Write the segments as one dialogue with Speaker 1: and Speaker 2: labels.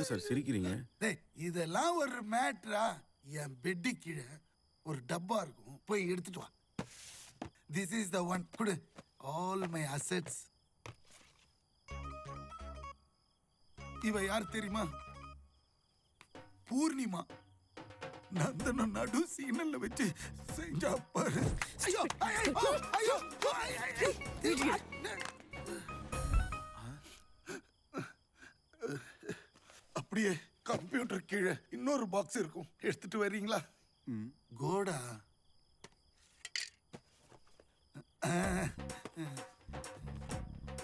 Speaker 1: ஏன் சார் சிரிக்கிறீங்க?
Speaker 2: டேய் இதெல்லாம் ஒரு மேட்ரா? என் பெட்டு கீழே ஒரு டப்பா இருக்கும், போய் எடுத்துட்டு வா. This is the one. குடு ஆல் மை அசெட்ஸ். இவ யார் தெரியுமா? பூர்ணிமா. நந்தனம் நடு சிக்னல்ல வச்சு செஞ்சா பாரு. ஐயோ ஐயோ ஐயோ ஐயோ. அப்படியே கம்ப்யூட்டர் கீழே இன்னொரு பாக்ஸ் இருக்கும், எடுத்துட்டு வர்றீங்களா? கோடா.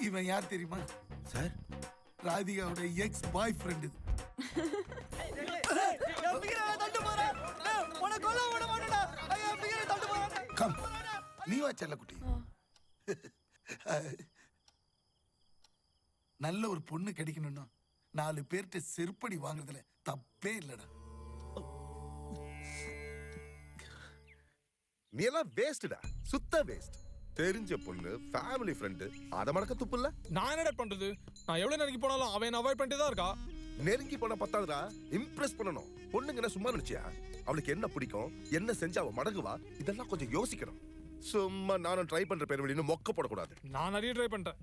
Speaker 2: இவன் யார் தெரியுமா
Speaker 1: சார்?
Speaker 2: ராதிகாவோட எக்ஸ் பாய் ஃப்ரெண்ட். கம் நீ வா செல்லக்குட்டி. நல்ல ஒரு பொண்ணு கிடைக்கணும்னா 4 பேர்கிட்ட செருப்படி வாங்குறதுல தப்பே இல்லடா.
Speaker 3: நீ எல்லாம் வேஸ்டா, சுத்த வேஸ்ட். தெரிஞ்ச பொண்ணு, ஃபேமிலி ஃப்ரெண்டு, அத மடக்க துப்பு இல்ல.
Speaker 4: நான் என்னடா பண்றது? நான் எவ்வளவு நெருங்கி போனாலும் அவன் அவாய்ட் பண்ணிட்டே தான் இருக்கா.
Speaker 3: நெருங்கி போன பத்தாதுடா, இம்ப்ரெஸ் பண்ணணும். பொண்ணுங்க என்ன சும்மா நினைச்சியா? அவளுக்கு என்ன பிடிக்கும், என்ன செஞ்சா அவ மடங்குவா, இதெல்லாம் கொஞ்சம் யோசிக்கணும். சும்மா நானும் ட்ரை பண்ற பேர் வெளியின்னு மொக்க போடக்கூடாது.
Speaker 4: நான் நிறைய ட்ரை பண்றேன்,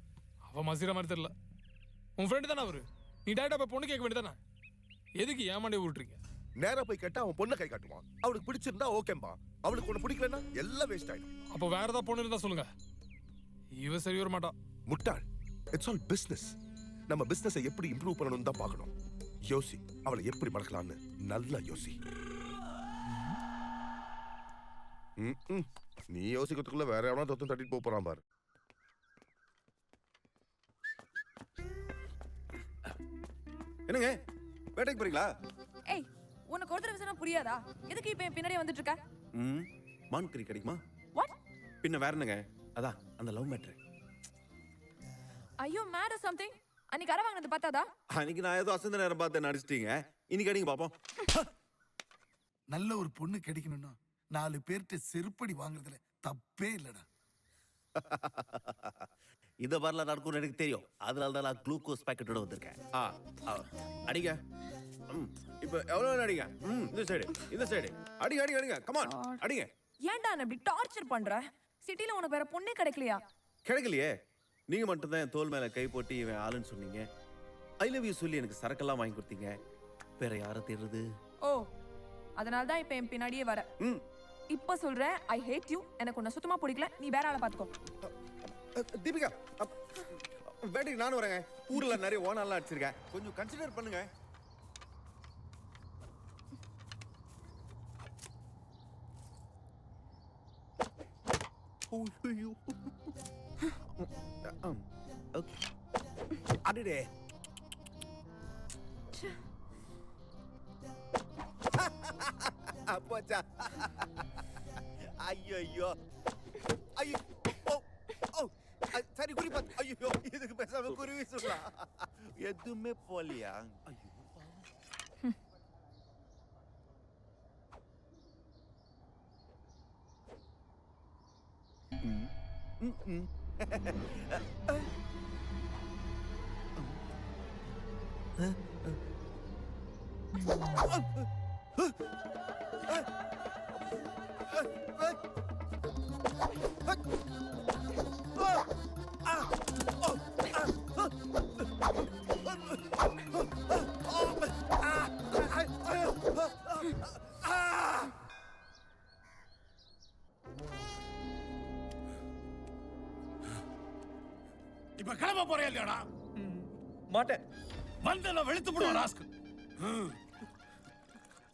Speaker 4: அவ மசிற மாதிரி தெரியல. உன் ஃப்ரெண்டு தானே அவரு, நீ டேரக்டா போய் பொண்ணு கேட்க வேண்டியதானே? எதுக்கு ஏமாண்டே விட்டுறீங்க?
Speaker 3: நேரா போய் கேட்டா அவன் பொண்ணை கை காட்டுவான். அவளுக்கு பிடிச்சிருந்தா ஓகேம்பா, அவளுக்கு ஒண்ணு பிடிக்கலன்னா எல்லாம் வேஸ்ட் ஆயிடும்.
Speaker 4: அப்போ வேற ஏதாவது பொண்ணு இருந்தா சொல்லுங்க. இவ சரி வர மாட்டா.
Speaker 3: முட்டாள். It's all business. நம்ம பிசினஸை எப்படி இம்ப்ரூவ் பண்ணணும் தான் பார்க்கணும். யோசி, அவளை எப்படி மடக்கலாம்னு நல்லா யோசி. நீ யோசிக்கிறதுக்குள்ள வேற எவனா தொத்து தட்டிட்டு போறான் பாரு.
Speaker 1: என்னங்க வேட்டைக்கு போறீங்களா?
Speaker 5: ஏய், உனக்கு ஒருத்தர் விசனம் புரியாதா? எதுக்கு இப்ப பின்னாடியே வந்துட்டு இருக்க?
Speaker 1: மான் கறி கிடைக்குமா?
Speaker 5: வாட்?
Speaker 1: பின்ன வேற என்னங்க? அதான் அந்த லவ் மேட்டர்.
Speaker 5: ஐயோ மேட் ஆர் சம்திங். அன்னைக்கு அரை வாங்கினது பார்த்தாதா?
Speaker 1: அன்னைக்கு நான் ஏதோ அசந்த நேரம் பார்த்து நடிச்சிட்டீங்க. இன்னைக்கு அடிங்க பாப்போம்.
Speaker 2: நல்ல ஒரு பொண்ணு கிடைக்கணும்னா 4 பேர்கிட்ட செருப்படி வாங்குறதுல தப்பே இல்லடா.
Speaker 6: இத மாதிரிலாம் நடக்கும்னு எனக்கு தெரியும். அதனால தான் நான் குளுக்கோஸ் பாக்கெட்டோட வந்திருக்கேன்.
Speaker 1: அடிங்க. இப்போ எவ்வளவு அடிங்க? இந்த சைடு, இந்த சைடு. அடிங்க அடிங்க அடிங்க. கமான் அடிங்க.
Speaker 5: ஏன்டா என்ன இப்படி டார்ச்சர் பண்ற? சிட்டில உனக்கு வேற பொண்ணே கிடைக்கலையா?
Speaker 1: கிடைக்கலையே. நீங்க மட்டும் தான் என் தோல் மேல கை போட்டு இவன் ஆளுன்னு சொன்னீங்க. ஐ லவ் யூ சொல்லி எனக்கு சரக்கெல்லாம் வாங்கி கொடுத்தீங்க. வேற யாரை தேடுறது?
Speaker 5: ஓ, அதனால தான் இப்ப என் பின்னாடியே வர. இப்ப சொல்றேன், ஐ ஹேட் யூ. எனக்கு உன்னை சுத்தமா பிடிக்கல, நீ வேற ஆளை பாத்துக்கோ.
Speaker 1: தீபிகா, வேட்டைக்கு நானும் வரேங்க. ஊர்ல நிறைய ஓனாலாம் அடிச்சிருக்கேன், கொஞ்சம் கன்சிடர் பண்ணுங்க. அடடே, அப்போச்சா. ஐயோ ஐயோ ஐயோ. சரி குறிப்பா. ஐயோ, இதுக்கு பேசாம குருவி சொல்லலாம். எதுவுமே போலியா? ஐயோ
Speaker 7: இப்ப கிளம்ப போறியா இல்லையாடா?
Speaker 4: மாட்டேன்.
Speaker 7: வந்து வெளுத்து போடுவான் ராஸ்க்.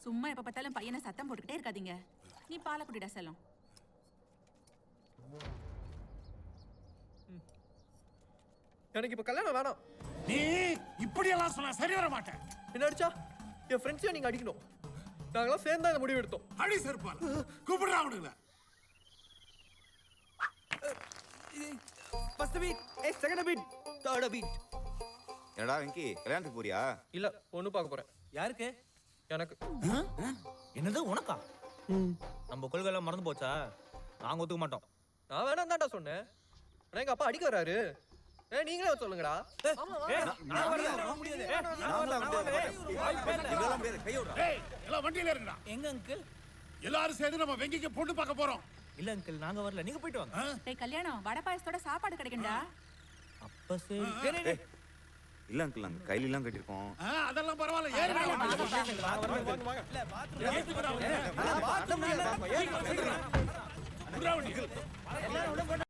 Speaker 8: சும்மா எப்ப பார்த்தாலும் பையனை சத்தம் போட்டுக்கிட்டே இருக்காதீங்க. நீ பாலை குடிடா செல்லம்.
Speaker 4: எனக்கு இப்ப கல்யாணம் வேணாம்.
Speaker 7: நீ இப்படி எல்லாம் சொன்னா சரி வர மாட்டேன்.
Speaker 4: என்ன அடிச்சா? என் ஃப்ரெண்ட்ஸையும் நீங்க அடிக்கணும். நாங்களாம் சேர்ந்தா இந்த முடிவு எடுத்தோம்.
Speaker 7: அடி செருப்பால கூப்பிடுறா அவனுங்கள.
Speaker 4: First beat, second beat, third beat.
Speaker 9: என்னடா வெங்கி, கல்யாணத்துக்கு போறியா?
Speaker 4: இல்ல, பொண்ணு பார்க்க போறேன்.
Speaker 6: யாருக்கு?
Speaker 4: எனக்கு.
Speaker 6: என்னது உனக்கா? நம்ம கொள்கை எல்லாம் மறந்து போச்சா? நாங்க ஒத்துக்க மாட்டோம்.
Speaker 4: நான் வேணாம் தான்டா சொன்னேன். ஆனா எங்க அப்பா அடிக்க வராரு.
Speaker 10: நீங்களே சொல்லுங்கடா.
Speaker 7: ஏய் எல்லாம் வண்டியில இருங்கடா.
Speaker 10: எங்க அங்கிள்?
Speaker 7: எல்லாரும் சேர்ந்து நம்ம வெங்கிக்கு பொண்ணு பார்க்க போறோம்.
Speaker 10: இல்ல அங்கிள், நாங்க வரல, நீங்க போயிட்டு வாங்க.
Speaker 8: டேய் கல்யாணம் வடை பாயசத்தோட சாப்பாடு கிடைக்கும்டா.
Speaker 10: அப்ப சரி.
Speaker 9: இல்ல அங்கிள், நாங்க கையில எல்லாம் கட்டிருக்கோம்.
Speaker 7: அதெல்லாம் பரவாயில்ல, ஏறுடா.
Speaker 10: வாங்க வாங்க.